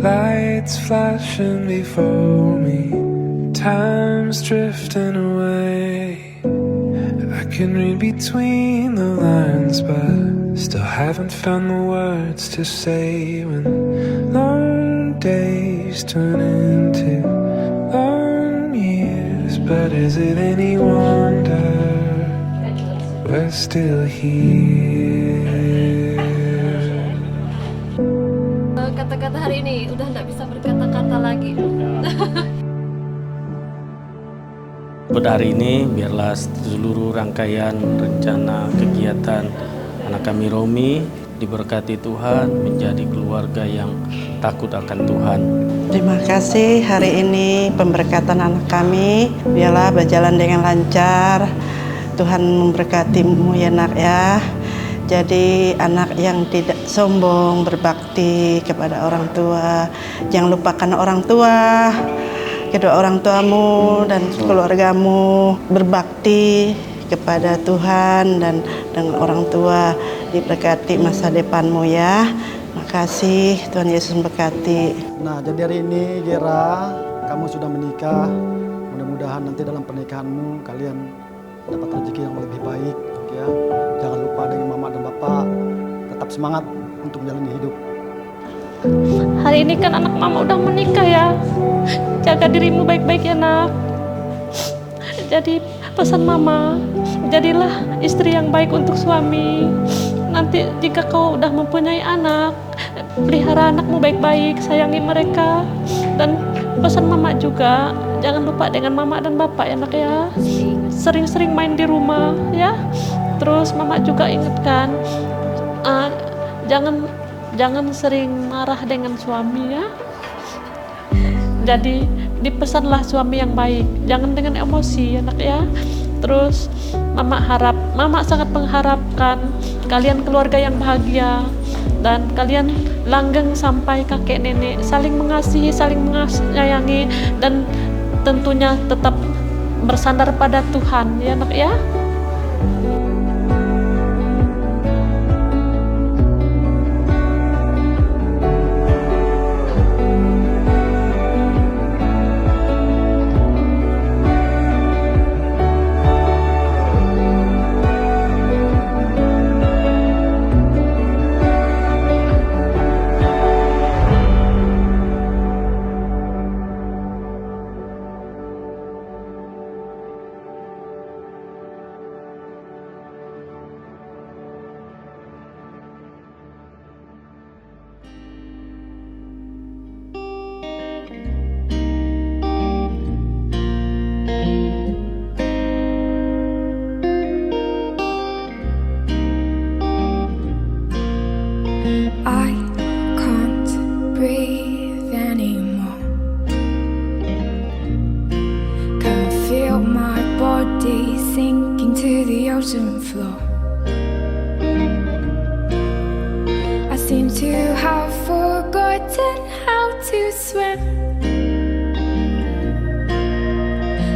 Lights flashing before me, time's drifting away. I can read between the lines, but still haven't found the words to say. When long days turn into long years, but is it any wonder we're still here? Kata-kata hari ini udah nggak bisa berkata-kata lagi. Pada hari ini biarlah seluruh rangkaian rencana kegiatan anak kami Romi diberkati Tuhan menjadi keluarga yang takut akan Tuhan. Terima kasih hari ini pemberkatan anak kami biarlah berjalan dengan lancar. Tuhan memberkatimu ya nak ya. Jadi anak yang tidak sombong, berbakti kepada orang tua. Jangan lupakan orang tua, kedua orang tuamu dan keluargamu. Berbakti kepada Tuhan dan dengan orang tua. Diberkati masa depanmu ya. Makasih, Tuhan Yesus memberkati. Nah, jadi hari ini Gera, kamu sudah menikah. Mudah-mudahan nanti dalam pernikahanmu kalian dapat rezeki yang lebih baik ya. Jangan lupa dengan mama dan bapak tetap semangat untuk menjalani hidup. Hari ini kan anak mama udah menikah ya. Jaga dirimu baik-baik ya nak. Jadi pesan mama, jadilah istri yang baik untuk suami. Nanti jika kau udah mempunyai anak, pelihara anakmu baik-baik, sayangi mereka. Dan pesan mama juga, jangan lupa dengan mama dan bapak ya nak ya. Sering-sering main di rumah ya. Terus mama juga ingatkan, jangan sering marah dengan suami ya. Jadi dipesanlah suami yang baik, jangan dengan emosi ya nak ya. Terus mama sangat mengharapkan kalian keluarga yang bahagia dan kalian langgeng sampai kakek nenek, saling mengasihi, saling menyayangi, dan tentunya tetap bersandar pada Tuhan ya nak ya. I can't breathe anymore. Can feel my body sinking to the ocean floor. I seem to have forgotten how to swim.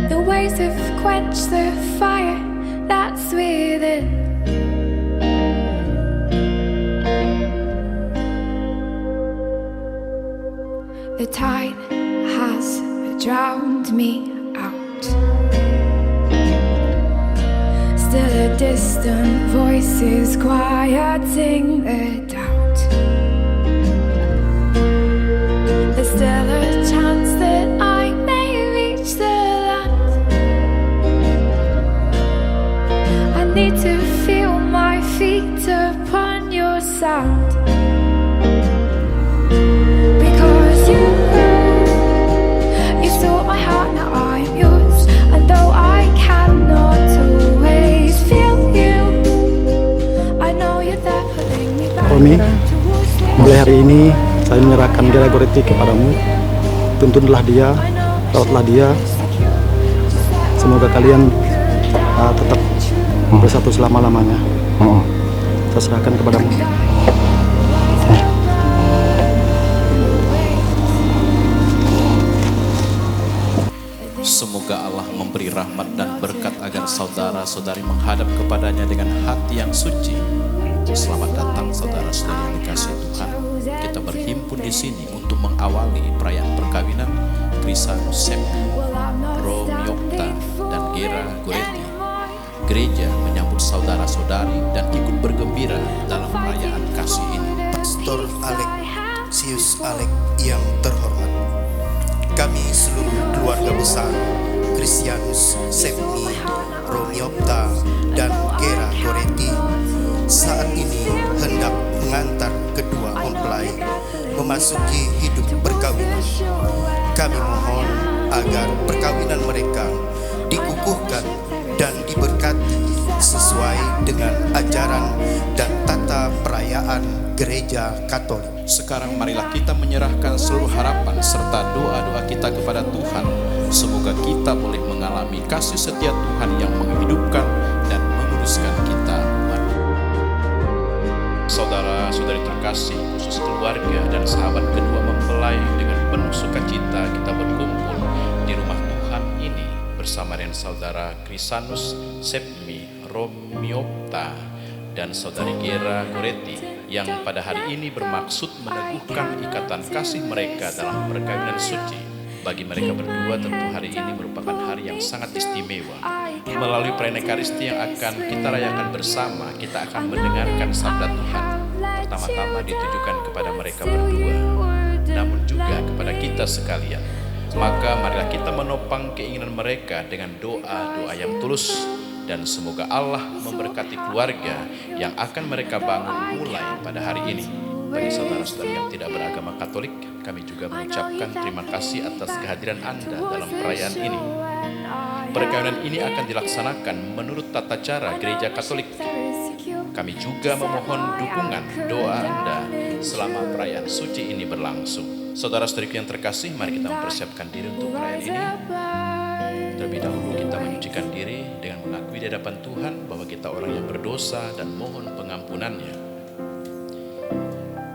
The waves have quenched the fire that's within. The tide has drowned me out. Still a distant voice is quieting the doubt. There's still a chance that I may reach the land. I need to feel my feet upon your sand. You stole my heart, now I'm yours. And though I cannot always feel you, I know you're there pulling me back. Romi, mulai hari ini saya menyerahkan Gera Goretti kepadamu. Tuntunlah dia, rawatlah dia. Semoga kalian tetap bersatu selama-lamanya. Saya serahkan kepadamu. Semoga Allah memberi rahmat dan berkat agar saudara-saudari menghadap kepadanya dengan hati yang suci. Selamat datang saudara-saudari yang dikasihi Tuhan. Kita berhimpun di sini untuk mengawali perayaan perkawinan Krisanus Sepmi, Romiopta, dan Gera Goretti. Gereja menyambut saudara-saudari dan ikut bergembira dalam perayaan kasih ini. Pastor Alexius Alek yang terhormat, kami seluruh keluarga besar Krisanus Sepmi, Romiopta, dan Gera Goretti saat ini hendak mengantar kedua mempelai memasuki hidup perkawinan. Kami mohon agar perkawinan mereka dikukuhkan dan diberkati sesuai dengan ajaran dan tata perayaan Gereja Katolik. Sekarang marilah kita menyerahkan seluruh harapan serta doa-doa kita kepada Tuhan. Semoga kita boleh mengalami kasih setia Tuhan yang menghidupkan dan menguruskan kita. Saudara-saudari terkasih, khusus keluarga dan sahabat kedua mempelai, dengan penuh sukacita kita berkumpul di rumah Tuhan ini bersama dengan saudara Krisanus Sepmi, Romiopta, dan saudari Gera Goretti yang pada hari ini bermaksud meneguhkan ikatan kasih mereka dalam perkawinan suci. Bagi mereka berdua tentu hari ini merupakan hari yang sangat istimewa. Melalui perayaan Ekaristi yang akan kita rayakan bersama, kita akan mendengarkan sabda Tuhan. Pertama-tama ditujukan kepada mereka berdua, namun juga kepada kita sekalian. Maka marilah kita menopang keinginan mereka dengan doa-doa yang tulus. Dan semoga Allah memberkati keluarga yang akan mereka bangun mulai pada hari ini. Bagi saudara-saudara yang tidak beragama Katolik, kami juga mengucapkan terima kasih atas kehadiran Anda dalam perayaan ini. Perkawinan ini akan dilaksanakan menurut tata cara Gereja Katolik. Kami juga memohon dukungan doa Anda selama perayaan suci ini berlangsung. Saudara-saudariku yang terkasih, mari kita mempersiapkan diri untuk perayaan ini. Terlebih dahulu kita menyucikan diri dengan mengakui di hadapan Tuhan bahwa kita orang yang berdosa dan mohon pengampunannya.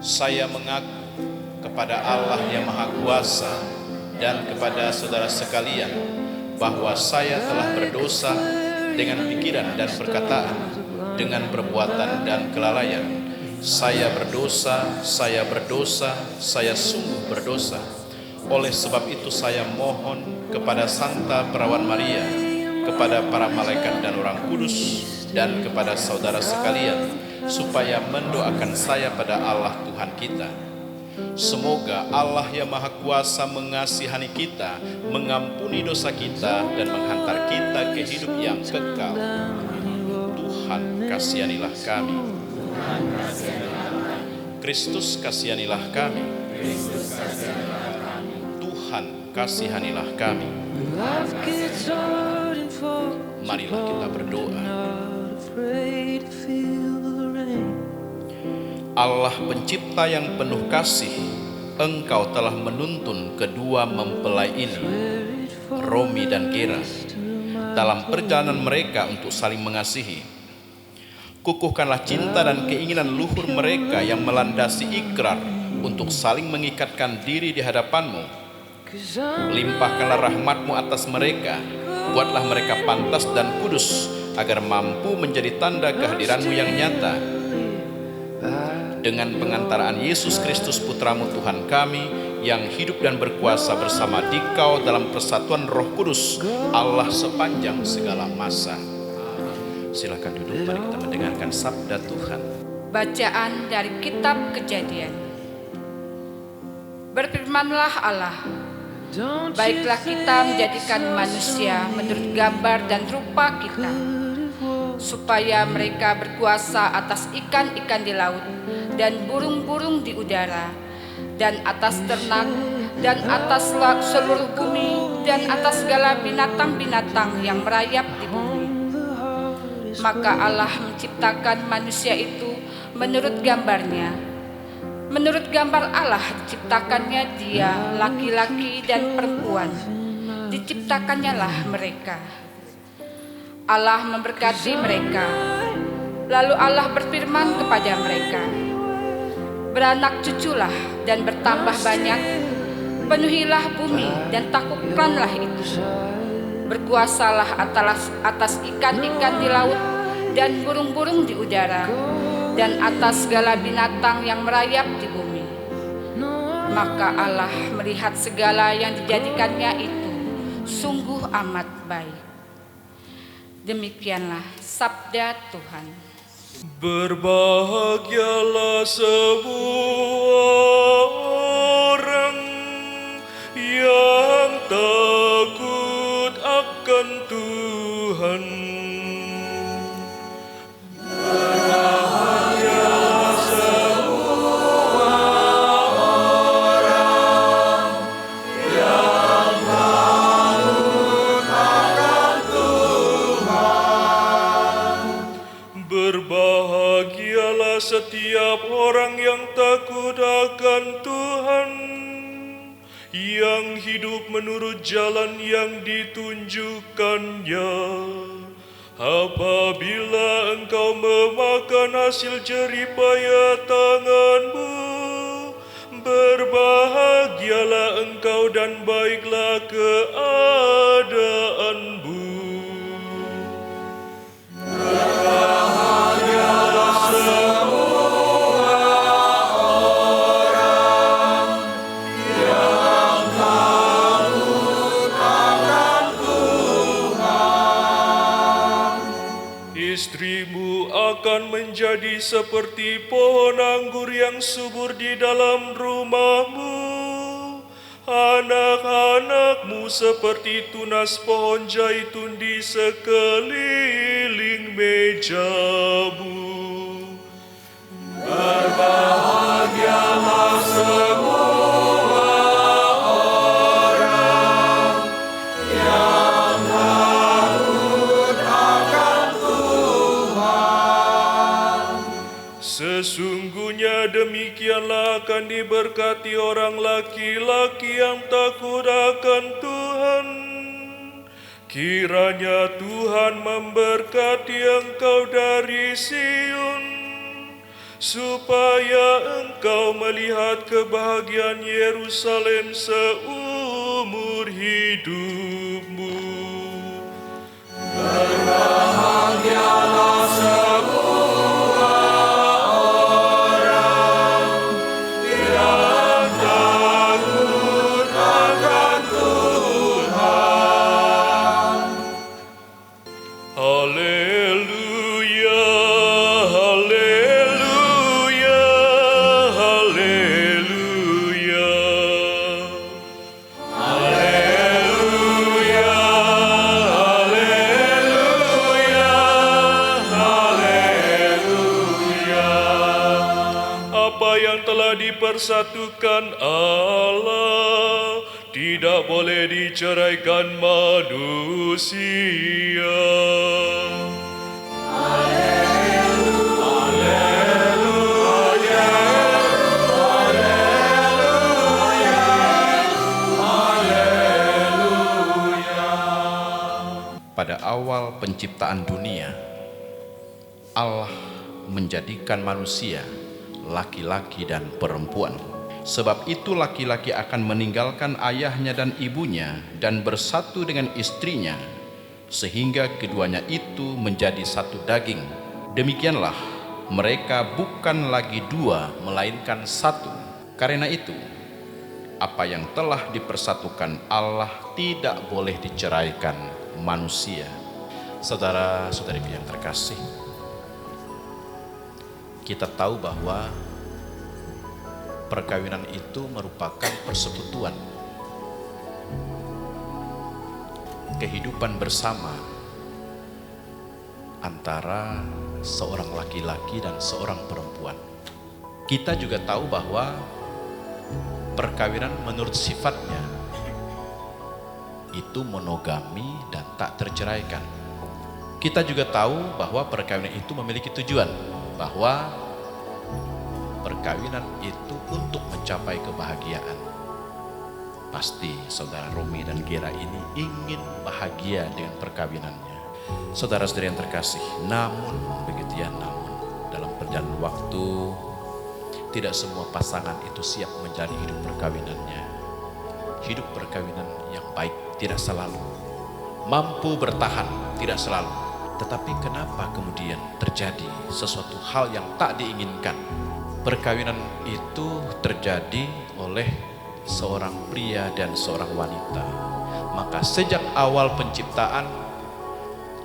Saya mengaku kepada Allah yang Maha Kuasa dan kepada saudara sekalian bahwa saya telah berdosa dengan pikiran dan perkataan, dengan perbuatan dan kelalaian. Saya berdosa, saya sungguh berdosa. Oleh sebab itu saya mohon kepada Santa Perawan Maria, kepada para malaikat dan orang kudus, dan kepada saudara sekalian, supaya mendoakan saya pada Allah Tuhan kita. Semoga Allah yang Maha Kuasa mengasihani kita, mengampuni dosa kita, dan menghantar kita ke hidup yang kekal. Tuhan kasihanilah kami. Kristus kasihanilah kami. Tuhan kasihanilah kami. Marilah kita berdoa. Allah pencipta yang penuh kasih, Engkau telah menuntun kedua mempelai ini, Romi dan Gera, dalam perjalanan mereka untuk saling mengasihi. Kukuhkanlah cinta dan keinginan luhur mereka yang melandasi ikrar untuk saling mengikatkan diri di hadapan-Mu. Limpahkanlah rahmat-Mu atas mereka, buatlah mereka pantas dan kudus, agar mampu menjadi tanda kehadiran-Mu yang nyata. Dengan pengantaraan Yesus Kristus Putra-Mu Tuhan kami, yang hidup dan berkuasa bersama Dikau dalam persatuan Roh Kudus, Allah sepanjang segala masa. Silakan duduk, mari kita mendengarkan sabda Tuhan. Bacaan dari Kitab Kejadian. Berfirmanlah Allah, baiklah kita menjadikan manusia menurut gambar dan rupa kita, supaya mereka berkuasa atas ikan-ikan di laut dan burung-burung di udara, dan atas ternak, dan atas seluruh bumi, dan atas segala binatang-binatang yang merayap di bumi. Maka Allah menciptakan manusia itu menurut gambarnya. Menurut gambar Allah diciptakannya dia, laki-laki dan perempuan. Diciptakannya lah mereka. Allah memberkati mereka. Lalu Allah berfirman kepada mereka, beranak cuculah dan bertambah banyak, penuhilah bumi dan taklukkanlah itu. Berkuasalah atas ikan-ikan di laut dan burung-burung di udara, dan atas segala binatang yang merayap di bumi. Maka Allah melihat segala yang dijadikannya itu sungguh amat baik. Demikianlah sabda Tuhan. Berbahagialah semua orang yang takut akan Tuhan. Berbahagialah semua orang yang takut akan Tuhan. Berbahagialah setiap orang yang takut akan Tuhan, yang hidup menurut jalan yang ditunjukkannya. Apabila engkau memakan hasil jeripaya tanganmu, berbahagialah engkau dan baiklah keadaanmu. Berbahagialah semua orang yang takut akan Tuhan. Istrimu akan menjadi seperti pohon anggur yang subur di dalam rumahmu. Anak-anakmu seperti tunas pohon zaitun di sekeliling mejamu. Berbahagialah semua orang yang takut akan Tuhan. Sesungguhnya demikianlah akan diberkati orang laki-laki yang takut akan Tuhan. Kiranya Tuhan memberkati engkau dari Sion, supaya engkau melihat kebahagiaan Yerusalem seumur hidupmu. Berbahagialah semua orang yang takut akan Tuhan. Haleluya, haleluya, haleluya. Haleluya, haleluya, haleluya. Apa yang telah dipersatukan Allah tidak boleh diceraikan manusia. Pada awal penciptaan dunia, Allah menjadikan manusia laki-laki dan perempuan. Sebab itu laki-laki akan meninggalkan ayahnya dan ibunya dan bersatu dengan istrinya, sehingga keduanya itu menjadi satu daging. Demikianlah mereka bukan lagi dua, melainkan satu. Karena itu, apa yang telah dipersatukan Allah tidak boleh diceraikan manusia. Saudara-saudariku yang terkasih, kita tahu bahwa perkawinan itu merupakan persekutuan, kehidupan bersama antara seorang laki-laki dan seorang perempuan. Kita juga tahu bahwa perkawinan menurut sifatnya itu monogami dan tak terceraikan. Kita juga tahu bahwa perkawinan itu memiliki tujuan, bahwa perkawinan itu untuk mencapai kebahagiaan. Pasti saudara Romi dan Gera ini ingin bahagia dengan perkawinannya. Saudara-saudari yang terkasih, namun dalam perjalanan waktu tidak semua pasangan itu siap menjalani hidup perkawinannya. Hidup perkawinan yang baik tidak selalu mampu bertahan, tidak selalu. Tetapi kenapa kemudian terjadi sesuatu hal yang tak diinginkan? Perkawinan itu terjadi oleh seorang pria dan seorang wanita. Maka sejak awal penciptaan,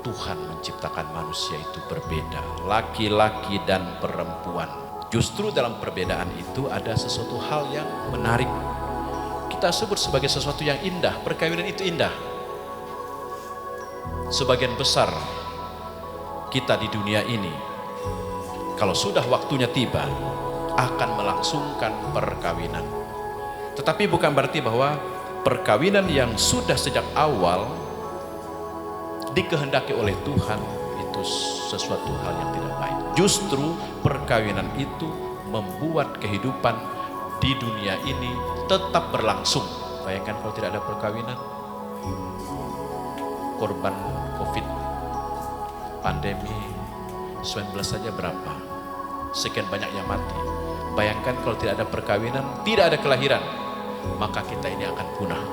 Tuhan menciptakan manusia itu berbeda, laki-laki dan perempuan. Justru dalam perbedaan itu ada sesuatu hal yang menarik. Kita sebut sebagai sesuatu yang indah. Perkawinan itu indah. Sebagian besar kita di dunia ini, kalau sudah waktunya tiba, akan melangsungkan perkawinan. Tetapi bukan berarti bahwa perkawinan yang sudah sejak awal dikehendaki oleh Tuhan itu sesuatu hal yang tidak baik. Justru perkawinan itu membuat kehidupan di dunia ini tetap berlangsung. Bayangkan kalau tidak ada perkawinan, korban COVID, pandemi 19 saja berapa? Sekian banyak yang mati. Bayangkan kalau tidak ada perkawinan, tidak ada kelahiran, maka kita ini akan punah.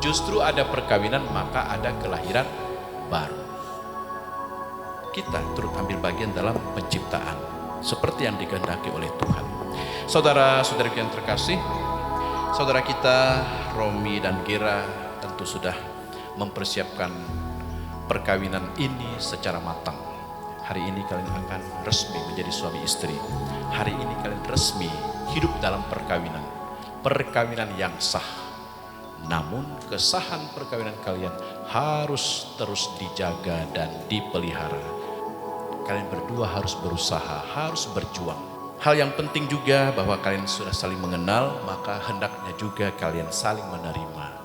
Justru ada perkawinan, maka ada kelahiran baru. Kita turut ambil bagian dalam penciptaan seperti yang dikehendaki oleh Tuhan. Saudara-saudari yang terkasih, saudara kita Romi dan Gera tentu sudah mempersiapkan perkawinan ini secara matang. Hari ini kalian akan resmi menjadi suami istri. Hari ini kalian resmi hidup dalam perkawinan. Perkawinan yang sah. Namun kesahan perkawinan kalian harus terus dijaga dan dipelihara. Kalian berdua harus berusaha, harus berjuang. Hal yang penting juga bahwa kalian sudah saling mengenal, maka hendaknya juga kalian saling menerima.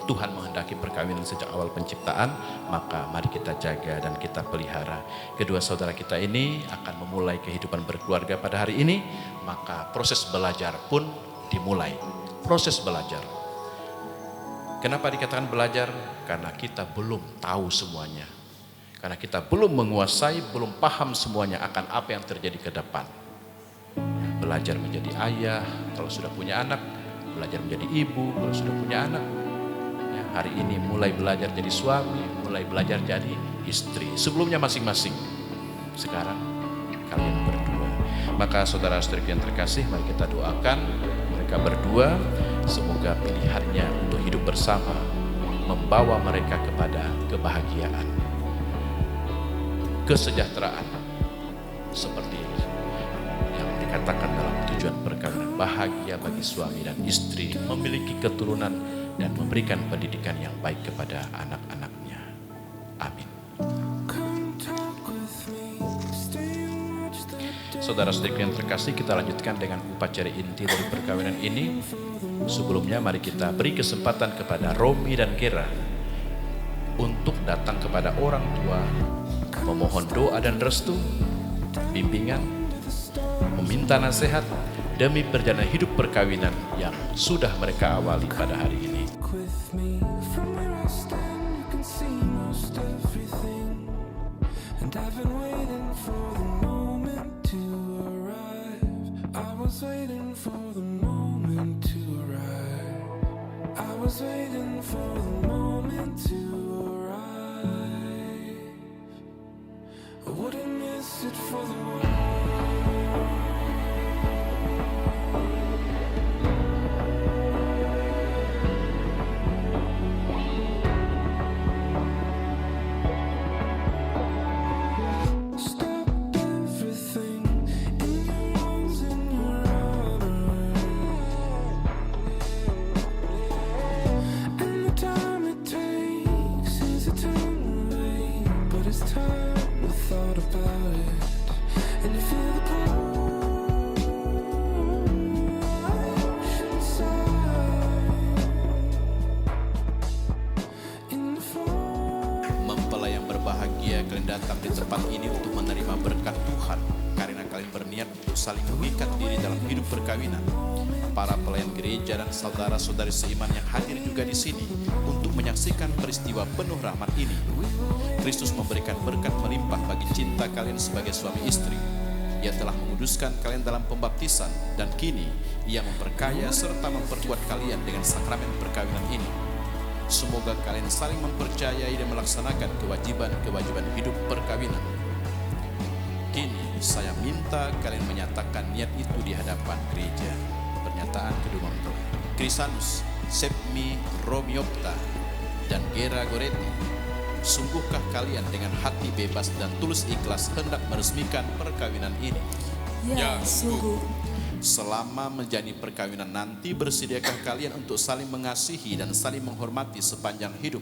Tuhan menghendaki perkawinan sejak awal penciptaan, maka mari kita jaga dan kita pelihara. Kedua saudara kita ini akan memulai kehidupan berkeluarga pada hari ini, maka proses belajar pun dimulai. Proses belajar. Kenapa dikatakan belajar? Karena kita belum tahu semuanya. Karena kita belum menguasai, belum paham semuanya akan apa yang terjadi ke depan. Belajar menjadi ayah kalau sudah punya anak, belajar menjadi ibu kalau sudah punya anak. Hari ini mulai belajar jadi suami, mulai belajar jadi istri. Sebelumnya masing-masing. Sekarang kalian berdua. Maka saudara-saudari yang terkasih, mari kita doakan mereka berdua. Semoga pilihannya untuk hidup bersama membawa mereka kepada kebahagiaan, kesejahteraan. Seperti yang dikatakan dalam tujuan perkawinan, bahagia bagi suami dan istri memiliki keturunan dan memberikan pendidikan yang baik kepada anak-anaknya. Amin. Saudara-saudari yang terkasih, kita lanjutkan dengan upacara inti dari perkawinan ini. Sebelumnya mari kita beri kesempatan kepada Romi dan Gera untuk datang kepada orang tua, memohon doa dan restu, bimbingan, meminta nasihat demi perjalanan hidup perkawinan yang sudah mereka awali pada hari ini. Mempelai yang berbahagia, kalian datang di tempat ini untuk menerima berkat Tuhan karena kalian berniat untuk saling mengikat diri dalam hidup perkawinan. Para pelayan gereja dan saudara-saudari seiman yang hadir juga di sini untuk menyaksikan peristiwa penuh rahmat ini. Kristus memberikan berkat melimpah bagi cinta kalian sebagai suami istri. Ia telah menguduskan kalian dalam pembaptisan dan kini Ia memperkaya serta memperkuat kalian dengan sakramen perkawinan ini. Semoga kalian saling mempercayai dan melaksanakan kewajiban-kewajiban hidup perkawinan. Kini saya minta kalian menyatakan niat itu di hadapan gereja. pernyataan kedua mempelai. Krisanus, Sepmi, Romiopta, dan Gera Goretti, sungguhkah kalian dengan hati bebas dan tulus ikhlas hendak meresmikan perkawinan ini? Ya, sungguh. Selama menjalani perkawinan nanti, bersediakah kalian untuk saling mengasihi dan saling menghormati sepanjang hidup?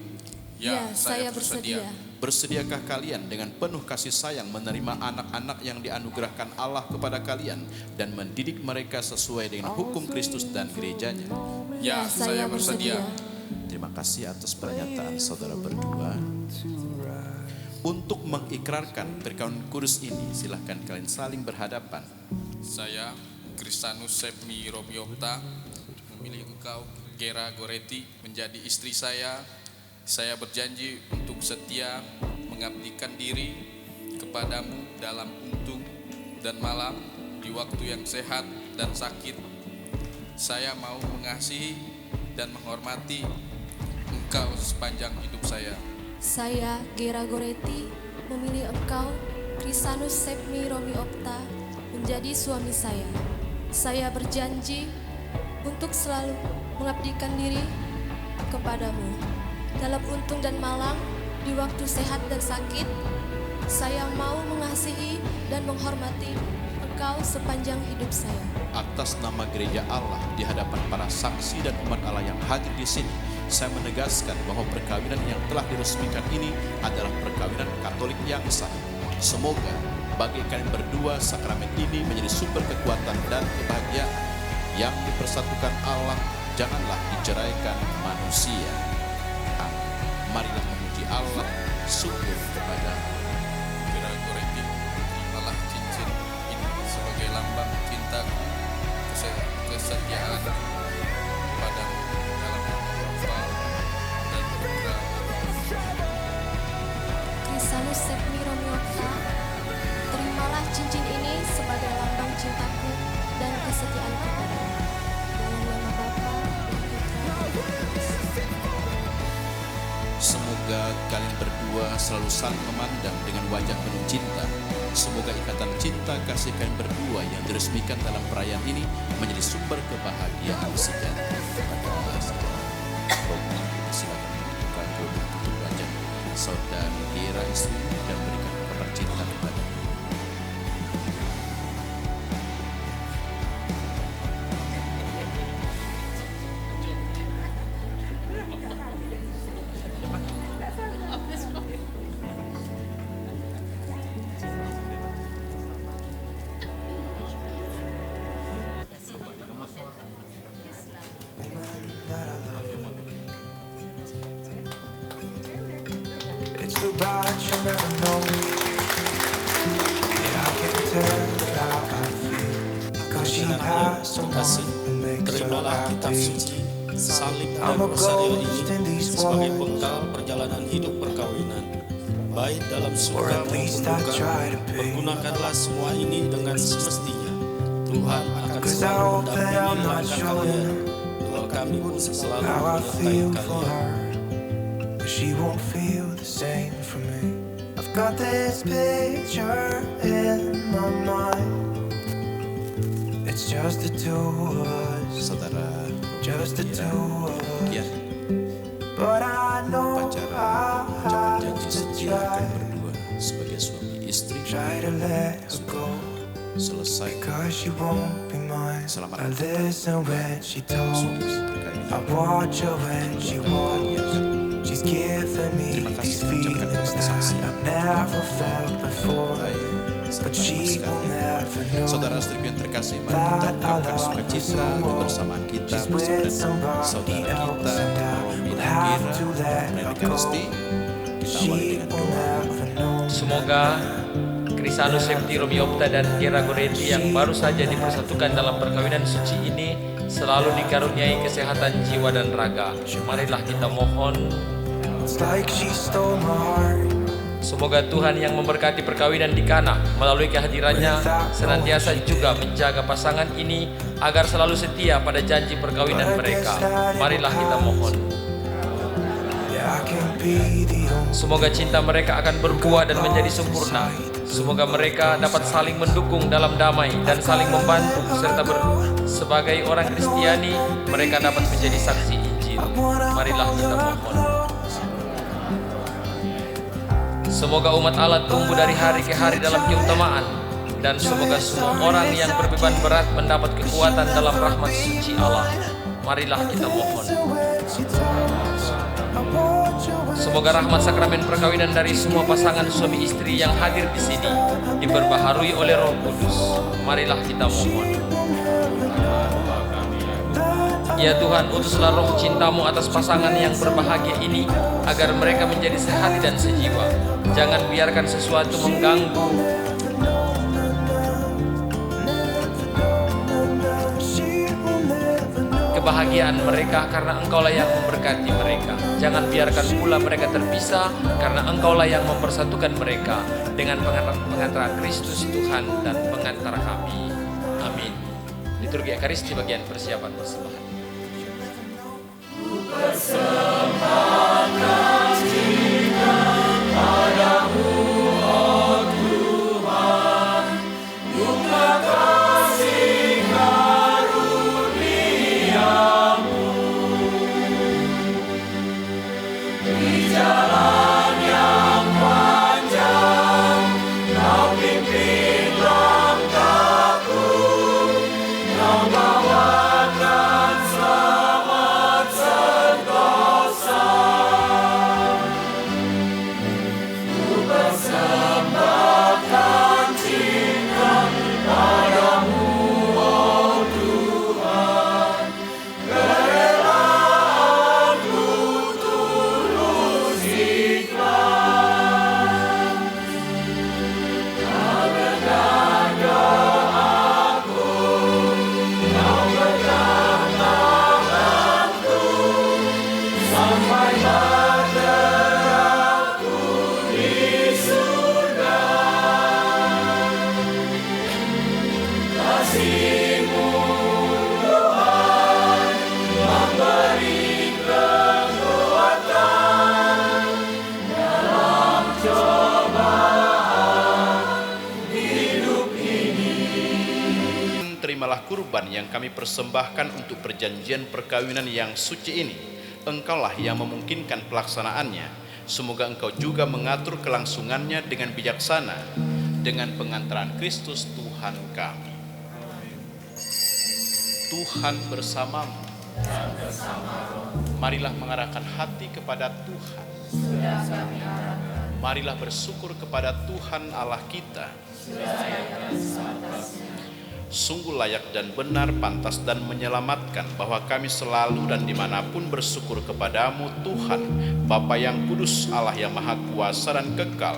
Ya, saya bersedia. Bersediakah kalian dengan penuh kasih sayang menerima anak-anak yang dianugerahkan Allah kepada kalian dan mendidik mereka sesuai dengan hukum Kristus dan gerejanya? Ya, saya bersedia. Terima kasih atas pernyataan saudara berdua. Untuk mengikrarkan perkawinan kudus ini, silahkan kalian saling berhadapan. Saya, Krisanus Sepmi Romiopta, memilih engkau, Gera Goretti, menjadi istri saya. Saya berjanji untuk setia mengabdikan diri kepadamu dalam untung dan malam, di waktu yang sehat dan sakit. Saya mau mengasihi dan menghormati engkau sepanjang hidup saya. Saya, Gera Goretti, memilih engkau, Krisanus Sepmi Romiopta, menjadi suami saya. Saya berjanji untuk selalu mengabdikan diri kepadamu dalam untung dan malang, di waktu sehat dan sakit. Saya mau mengasihi dan menghormati engkau sepanjang hidup saya. Atas nama gereja Allah di hadapan para saksi dan umat Allah yang hadir di sini, saya menegaskan bahwa perkawinan yang telah diresmikan ini adalah perkawinan Katolik yang sah. Semoga bagi kalian berdua sakramen ini menjadi sumber kekuatan dan kebahagiaan. Yang dipersatukan Allah janganlah diceraikan manusia. Marilah memuji Allah syukur kepada Gera Goretti, terimalah cincin ini sebagai lambang cintaku, kesetiaan padamu dalam Bapa dan Putra. Krisanus Sepmi Romiopta, terimalah cincin ini sebagai lambang cintaku dan kesetiaan kepadamu. Dalam nama Bapa dan Putra. Semoga kalian berdua selalu saling memandang dengan wajah penuh cinta. Semoga ikatan cinta kasih kalian berdua yang diresmikan dalam perayaan ini menjadi sumber kebahagiaan sejati. Silakan membuka kedua tutup wajah saudari Gera istri dan berikan kabar cinta kepada. It's too bad you'll never know me. Yeah, I can tell how I feel. Cause she has someone who makes her Terimalah kitab happy. suci, salib dan I'm a rosario ghost in ini these sebagai walls. bekal perjalanan hidup perkawinan. Baik dalam suka Or at maupun least I duka, try to be. pergunakanlah semua ini dengan semestinya. Tuhan akan Cause I selalu hope that mendampingi I'm not langkah showing kalian. Doa kami pun selalu how I menyertai feel for kalian. her, but she won't feel the same for me. I've got this picture in my mind. It's just the two of us, Saudara just the two of Kian, us. But I know upacara I janji have to setia try, kalian berdua sebagai suami istri try to let her go. selesai. Cause she won't be mine. Selamat I listen when she talks, perkawinan. I watch her when she walks. She's giving me Terima these kasih ucapkan feelings kepada that saksi. I've never felt before. But she will never know Saudara istri yang terkasih, mari kita ungkapkan sukacita kebersamaan kita she's bersama with dengan somebody saudara else, kita, and I Romi will dan have Gera, to let her Reneka go. Resti. Kita awali She dengan will doa. never know. Semoga Krisanus Sepmi Romiopta dan Gera Goretti yang baru saja dipersatukan dalam perkawinan suci ini selalu dikaruniai kesehatan jiwa dan raga. Marilah kita mohon. It's like she stole my heart. Semoga Tuhan yang memberkati perkawinan di Kana melalui kehadirannya senantiasa juga menjaga pasangan ini agar selalu setia pada janji perkawinan mereka. Marilah kita mohon. Yeah, I can be the only Semoga cinta mereka akan berbuah dan menjadi sempurna Semoga mereka dapat saling mendukung dalam damai dan saling membantu, serta sebagai orang Kristiani mereka dapat menjadi saksi Injil. Marilah kita mohon. Semoga umat Allah tumbuh dari hari ke hari dalam keutamaan, dan semoga semua orang yang berbeban berat mendapat kekuatan dalam rahmat suci Allah. Marilah kita mohon. Semoga rahmat sakramen perkawinan dari semua pasangan suami istri yang hadir di sini diperbaharui oleh Roh Kudus. Marilah kita mohon. Ya Tuhan, utuslah roh cintamu atas pasangan yang berbahagia ini, agar mereka menjadi sehati dan sejiwa. Jangan biarkan sesuatu mengganggu kebahagiaan mereka, karena Engkaulah yang memberkati mereka. Jangan biarkan pula mereka terpisah, karena Engkaulah yang mempersatukan mereka dengan pengantara Kristus Tuhan dan pengantara kami. Amin. Liturgi Ekaristi bagian persiapan persembahan. Persembahkan cinta padamu, oh Tuhan, buka kasih karuniamu di jalan yang panjang. Kau pimpin langkahku, kau bawakan selamat sentosa. Ku persembahkan cinta padamu, oh Tuhan, kerelaanku tulus ikhlas. Kau dengar doaku, kau pegang tanganku, sampai bahteraku di surga. Kasih-Mu Tuhan memberi kekuatan dalam cobaan hidup ini. Terimalah kurban yang kami persembahkan untuk perjanjian perkawinan yang suci ini. Engkaulah yang memungkinkan pelaksanaannya. Semoga Engkau juga mengatur kelangsungannya dengan bijaksana, dengan pengantaran Kristus Tuhan kami. Tuhan bersamamu. Marilah mengarahkan hati kepada Tuhan. Marilah bersyukur kepada Tuhan Allah kita. Sungguh layak dan benar, pantas dan menyelamatkan bahwa kami selalu dan dimanapun bersyukur kepadamu Tuhan, Bapa yang kudus, Allah yang maha kuasa dan kekal.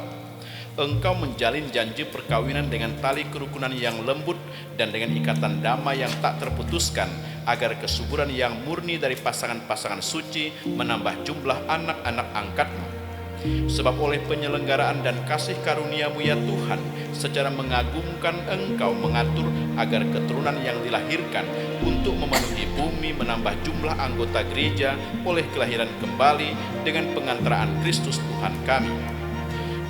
Engkau menjalin janji perkawinan dengan tali kerukunan yang lembut dan dengan ikatan damai yang tak terputuskan, agar kesuburan yang murni dari pasangan-pasangan suci menambah jumlah anak-anak angkat-Mu. Sebab oleh penyelenggaraan dan kasih karunia-Mu ya Tuhan, secara mengagumkan Engkau mengatur agar keturunan yang dilahirkan untuk memenuhi bumi menambah jumlah anggota gereja oleh kelahiran kembali dengan pengantaraan Kristus Tuhan kami.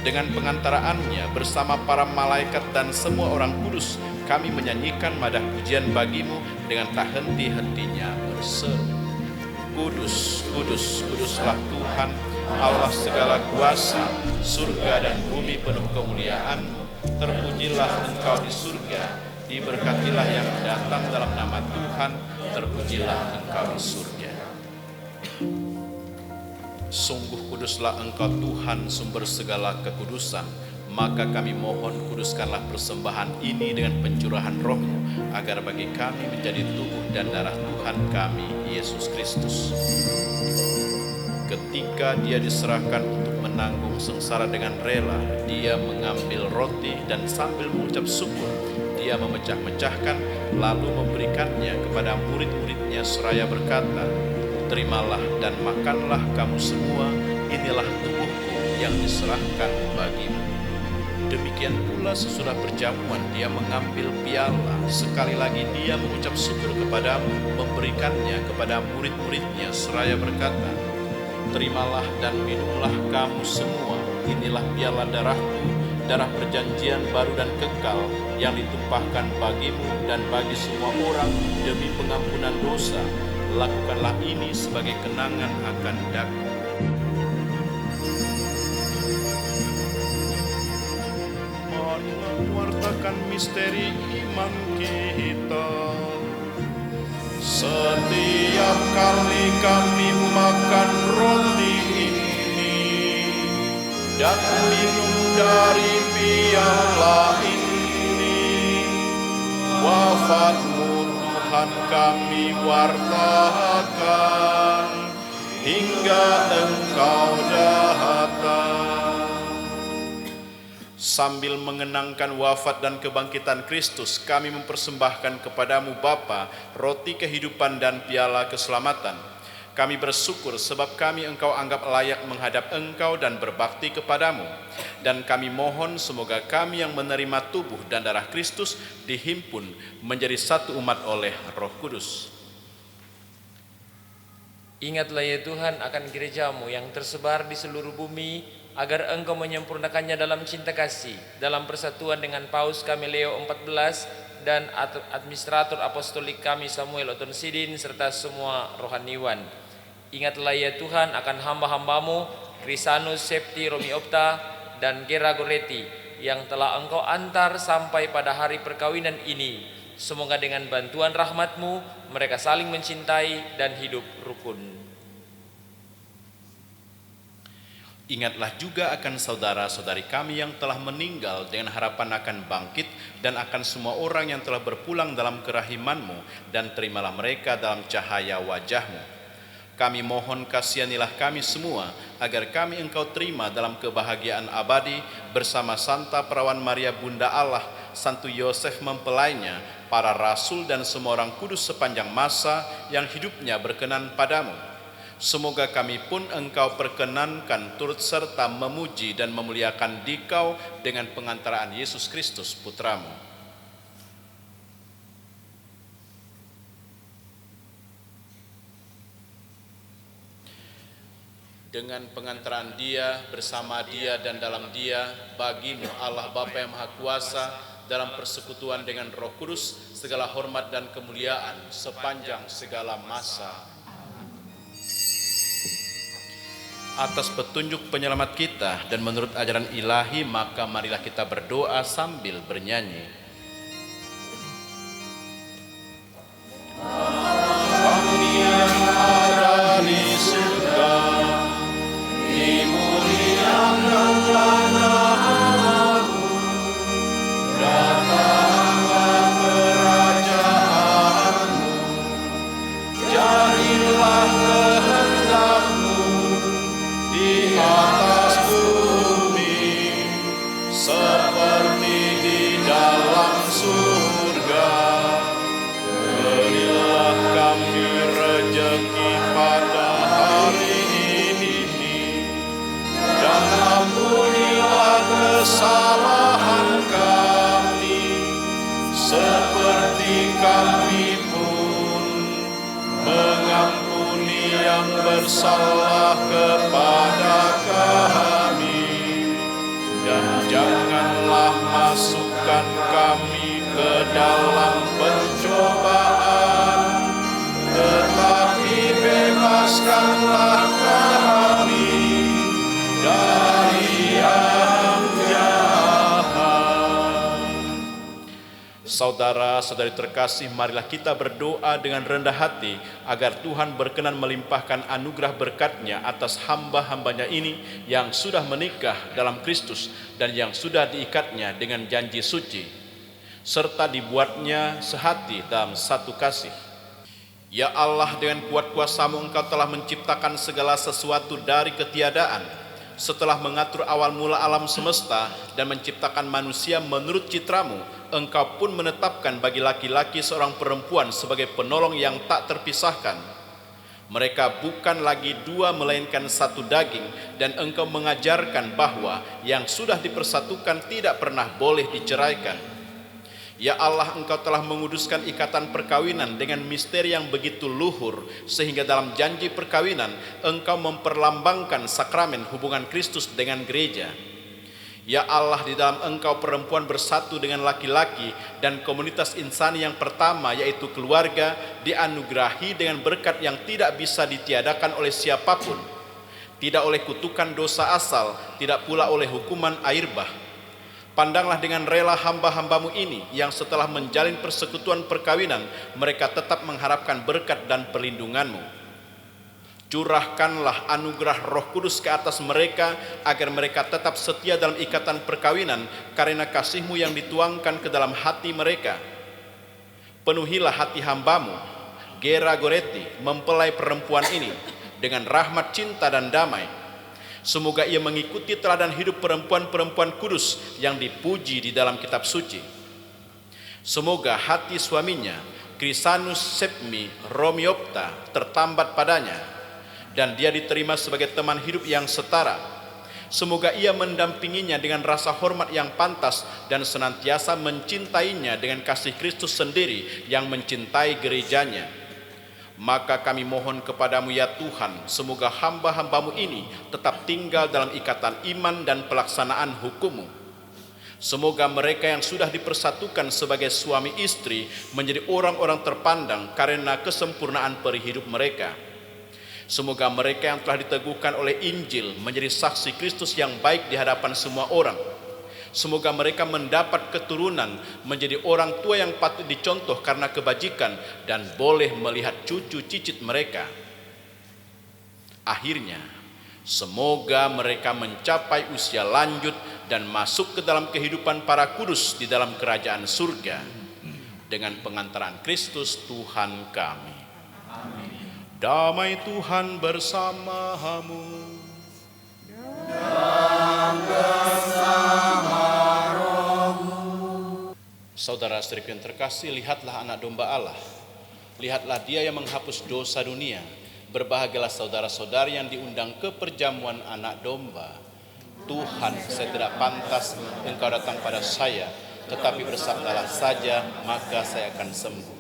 Dengan pengantaraannya bersama para malaikat dan semua orang kudus, kami menyanyikan madah pujian bagi-Mu dengan tak henti-hentinya berseru. Kudus, kudus, kuduslah Tuhan, Allah segala kuasa, surga dan bumi penuh kemuliaan-Mu. Terpujilah Engkau di surga, diberkatilah yang datang dalam nama Tuhan, terpujilah Engkau di surga. Sungguh kuduslah Engkau Tuhan, sumber segala kekudusan. Maka kami mohon, kuduskanlah persembahan ini dengan pencurahan Roh-Mu, agar bagi kami menjadi tubuh dan darah Tuhan kami, Yesus Kristus. Ketika Dia diserahkan untuk menanggung sengsara dengan rela, Dia mengambil roti dan sambil mengucap syukur, Dia memecah-mecahkan lalu memberikannya kepada murid-murid-Nya seraya berkata, "Terimalah dan makanlah kamu semua, inilah tubuhku yang diserahkan bagimu." Demikian pula sesudah perjamuan Dia mengambil piala, sekali lagi Dia mengucap syukur kepadamu, memberikannya kepada murid-murid-Nya seraya berkata, "Terimalah dan minumlah kamu semua, inilah piala darahku darah perjanjian baru dan kekal yang ditumpahkan bagimu dan bagi semua orang demi pengampunan dosa. Lakukanlah ini sebagai kenangan akan daku. Mari mewartakan misteri iman kita. Setiap kali kami makan roti ini dan minum dari piala ini, wafat-Mu Tuhan kami wartakan hingga Engkau datang. Sambil mengenangkan wafat dan kebangkitan Kristus, kami mempersembahkan kepadamu Bapa, roti kehidupan dan piala keselamatan. Kami bersyukur sebab kami Engkau anggap layak menghadap Engkau dan berbakti kepadamu. Dan kami mohon semoga kami yang menerima tubuh dan darah Kristus dihimpun menjadi satu umat oleh Roh Kudus. Ingatlah ya Tuhan akan gerejamu yang tersebar di seluruh bumi, agar Engkau menyempurnakannya dalam cinta kasih, dalam persatuan dengan Paus kami Leo XIV dan administrator apostolik kami Samuel Otonsidin serta semua rohaniwan. Ingatlah ya Tuhan akan hamba-hambamu Krisanus Septi Romiopta dan Gera Goretti yang telah Engkau antar sampai pada hari perkawinan ini. Semoga dengan bantuan rahmat-Mu mereka saling mencintai dan hidup rukun. Ingatlah juga akan saudara-saudari kami yang telah meninggal dengan harapan akan bangkit, dan akan semua orang yang telah berpulang dalam kerahiman-Mu, dan terimalah mereka dalam cahaya wajah-Mu. Kami mohon kasihanilah kami semua, agar kami Engkau terima dalam kebahagiaan abadi bersama Santa Perawan Maria Bunda Allah, Santo Yosef mempelainya, para rasul dan semua orang kudus sepanjang masa yang hidupnya berkenan padamu. Semoga kami pun Engkau perkenankan turut serta memuji dan memuliakan Dikau dengan pengantaraan Yesus Kristus Putramu. Dengan pengantaraan Dia, bersama Dia dan dalam Dia, bagimu Allah Bapa yang Maha Kuasa, dalam persekutuan dengan Roh Kudus, segala hormat dan kemuliaan sepanjang segala masa. Atas petunjuk penyelamat kita dan menurut ajaran ilahi, maka marilah kita berdoa sambil bernyanyi. Kami yang ada di surga, dimuliakanlah namamu, datanglah kerajaanmu, jadilah kehendak-Mu di atas bumi seperti di dalam surga. Berilah kami rejeki pada hari ini, dan ampunilah kesalahan kami seperti kami pun mengampuni yang bersalah kepada kami, dan janganlah masukkan kami ke dalam pencobaan, tetapi bebaskanlah kami dari yang jahat. Saudara-saudari terkasih, marilah kita berdoa dengan rendah hati agar Tuhan berkenan melimpahkan anugerah berkat-Nya atas hamba-hambanya ini yang sudah menikah dalam Kristus dan yang sudah diikat-Nya dengan janji suci, serta dibuatnya sehati dalam satu kasih. Ya Allah, dengan kuat kuasa-Mu Engkau telah menciptakan segala sesuatu dari ketiadaan. Setelah mengatur awal mula alam semesta dan menciptakan manusia menurut citra-Mu, Engkau pun menetapkan bagi laki-laki seorang perempuan sebagai penolong yang tak terpisahkan. Mereka bukan lagi dua melainkan satu daging, dan Engkau mengajarkan bahwa yang sudah dipersatukan tidak pernah boleh diceraikan. Ya Allah, Engkau telah menguduskan ikatan perkawinan dengan misteri yang begitu luhur, sehingga dalam janji perkawinan Engkau memperlambangkan sakramen hubungan Kristus dengan gereja. Ya Allah, di dalam Engkau perempuan bersatu dengan laki-laki dan komunitas insani yang pertama yaitu keluarga dianugerahi dengan berkat yang tidak bisa ditiadakan oleh siapapun, tidak oleh kutukan dosa asal, tidak pula oleh hukuman air bah. Pandanglah dengan rela hamba-hambamu ini yang setelah menjalin persekutuan perkawinan mereka tetap mengharapkan berkat dan perlindunganmu. Curahkanlah anugerah Roh Kudus ke atas mereka agar mereka tetap setia dalam ikatan perkawinan karena kasih-Mu yang dituangkan ke dalam hati mereka. Penuhilah hati hambamu, Gera Goretti, mempelai perempuan ini, dengan rahmat, cinta, dan damai. Semoga ia mengikuti teladan hidup perempuan-perempuan kudus yang dipuji di dalam kitab suci. Semoga hati suaminya, Crisanus Sepmi Romiopta, tertambat padanya, dan dia diterima sebagai teman hidup yang setara. Semoga ia mendampinginya dengan rasa hormat yang pantas dan senantiasa mencintainya dengan kasih Kristus sendiri yang mencintai gerejanya. Maka kami mohon kepadamu ya Tuhan, semoga hamba-hambamu ini tetap tinggal dalam ikatan iman dan pelaksanaan hukum-Mu. Semoga mereka yang sudah dipersatukan sebagai suami istri menjadi orang-orang terpandang karena kesempurnaan perihidup mereka. Semoga mereka yang telah diteguhkan oleh Injil menjadi saksi Kristus yang baik di hadapan semua orang. Semoga mereka mendapat keturunan menjadi orang tua yang patut dicontoh karena kebajikan dan boleh melihat cucu cicit mereka. Akhirnya, semoga mereka mencapai usia lanjut dan masuk ke dalam kehidupan para kudus di dalam kerajaan surga dengan pengantaran Kristus Tuhan kami. Amin. Damai Tuhan bersamamu dan bersama rohmu. Saudara-saudariku yang terkasih, lihatlah anak domba Allah. Lihatlah dia yang menghapus dosa dunia. Berbahagialah saudara-saudari yang diundang ke perjamuan anak domba. Tuhan, saya tidak pantas Engkau datang pada saya, tetapi bersabdalah saja, maka saya akan sembuh.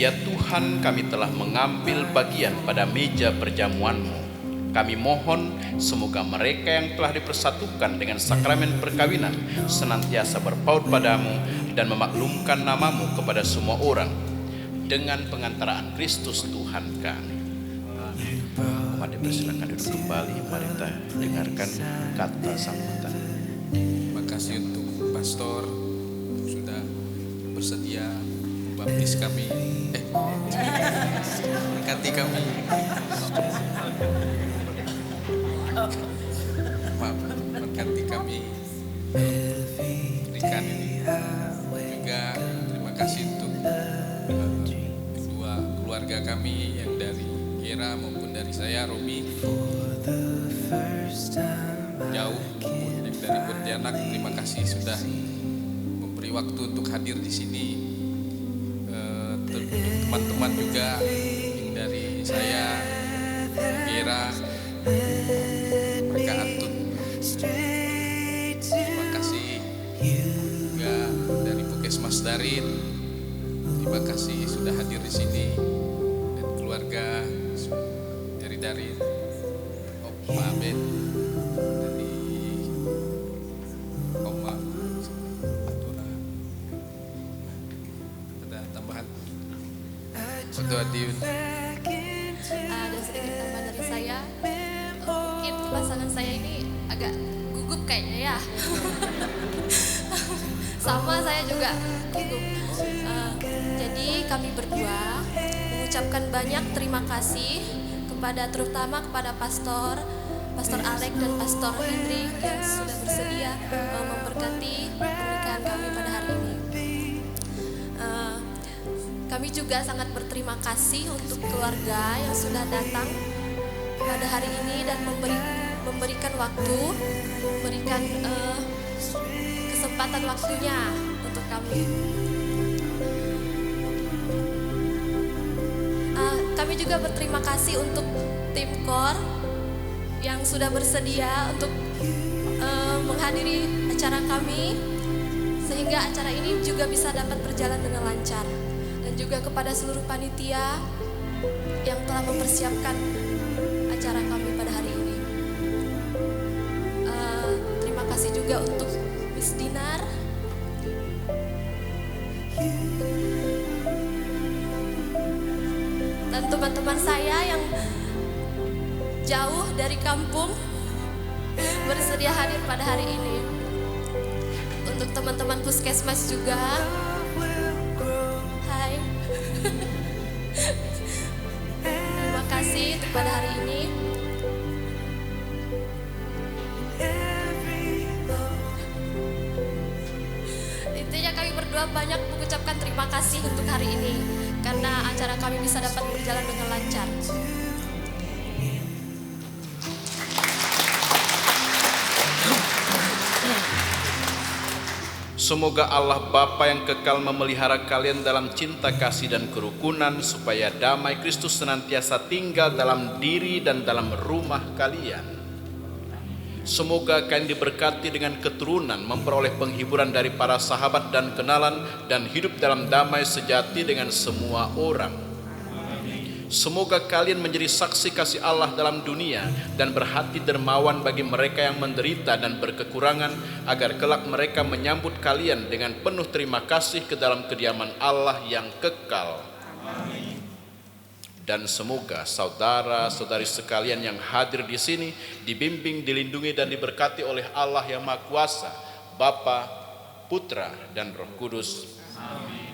Ya Tuhan, kami telah mengambil bagian pada meja perjamuan-Mu. Kami mohon semoga mereka yang telah dipersatukan dengan sakramen perkawinan senantiasa berpaut padamu dan memaklumkan nama-Mu kepada semua orang dengan pengantaraan Kristus Tuhan kami. Mari persilakan duduk kembali, mari kita dengarkan kata sambutan. Terima kasih untuk pastor sudah bersedia membaptis kami, berkati kami. Berkati kami berikan ini. Juga terima kasih untuk kedua keluarga kami yang dari Gera maupun dari saya Romi, jauh maupun yang dari Pontianak. Terima kasih sudah memberi waktu untuk hadir di sini. Teman-teman juga yang dari saya Gera, mereka Antun. Terima kasih juga dari Puskesmas Darin. Terima kasih sudah hadir di sini, dan keluarga dari Darin, Oma Abed, dari Oma Atura. Ada tambahan? Foto Adiun. Ada sedikit tambahan dari saya. Mungkin pasangan saya ini agak gugup kayaknya ya. Sama saya juga gugup. Jadi kami berdua mengucapkan banyak terima kasih terutama kepada Pastor Alek dan Pastor Henry yang sudah bersedia memberkati pernikahan kami pada hari ini. Kami juga sangat berterima kasih untuk keluarga yang sudah datang pada hari ini dan memberikan waktu, memberikan kesempatan waktunya untuk kami. Kami juga berterima kasih untuk tim KOR yang sudah bersedia untuk menghadiri acara kami, sehingga acara ini juga bisa dapat berjalan dengan lancar. Dan juga kepada seluruh panitia yang telah mempersiapkan acara kami pada hari ini. Terima kasih juga untuk Miss Dinar. Dan teman-teman saya yang jauh dari kampung bersedia hadir pada hari ini. Untuk teman-teman puskesmas juga. Hai. Terima kasih untuk pada hari ini. Intinya kami berdua banyak mengucapkan terima kasih untuk hari ini, karena acara kami bisa dapat berjalan dengan lancar. Semoga Allah Bapa yang kekal memelihara kalian dalam cinta kasih dan kerukunan, supaya damai Kristus senantiasa tinggal dalam diri dan dalam rumah kalian. Semoga kalian diberkati dengan keturunan, memperoleh penghiburan dari para sahabat dan kenalan, dan hidup dalam damai sejati dengan semua orang. Semoga kalian menjadi saksi kasih Allah dalam dunia dan berhati dermawan bagi mereka yang menderita dan berkekurangan, agar kelak mereka menyambut kalian dengan penuh terima kasih ke dalam kediaman Allah yang kekal. Dan semoga saudara-saudari sekalian yang hadir di sini dibimbing, dilindungi dan diberkati oleh Allah yang Maha Kuasa, Bapa, Putra dan Roh Kudus.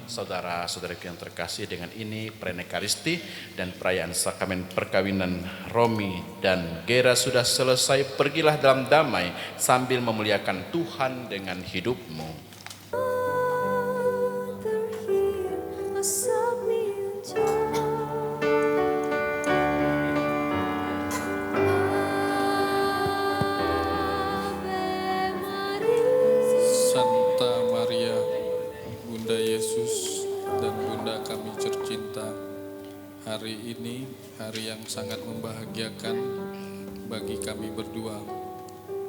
Saudara-saudari yang terkasih, dengan ini perayaan Ekaristi dan perayaan sakramen perkawinan Romi dan Gera sudah selesai. Pergilah dalam damai sambil memuliakan Tuhan dengan hidupmu. Hari ini hari yang sangat membahagiakan bagi kami berdua.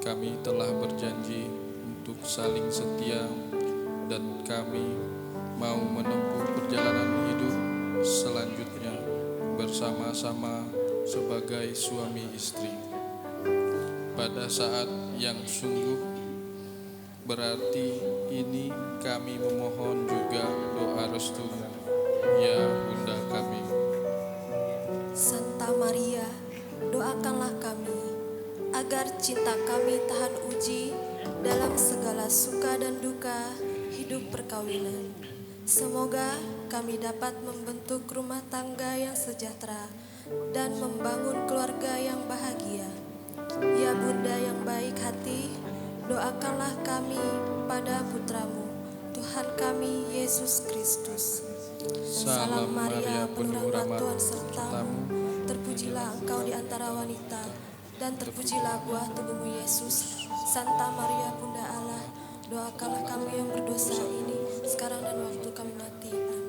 Kami telah berjanji untuk saling setia dan kami mau menempuh perjalanan hidup selanjutnya bersama-sama sebagai suami istri. Pada saat yang sungguh berarti ini kami memohon juga doa restu, ya Bunda kami. Santa Maria, doakanlah kami agar cinta kami tahan uji dalam segala suka dan duka hidup perkawinan. Semoga kami dapat membentuk rumah tangga yang sejahtera dan membangun keluarga yang bahagia. Ya Bunda yang baik hati, doakanlah kami pada Putramu, Tuhan kami Yesus Kristus. Salam Maria, penuh rahmat Tuhan sertamu, terpujilah engkau di antara wanita, dan terpujilah buah tubuhmu Yesus. Santa Maria Bunda Allah, doakanlah kami yang berdosa ini, sekarang dan waktu kami mati. Amin.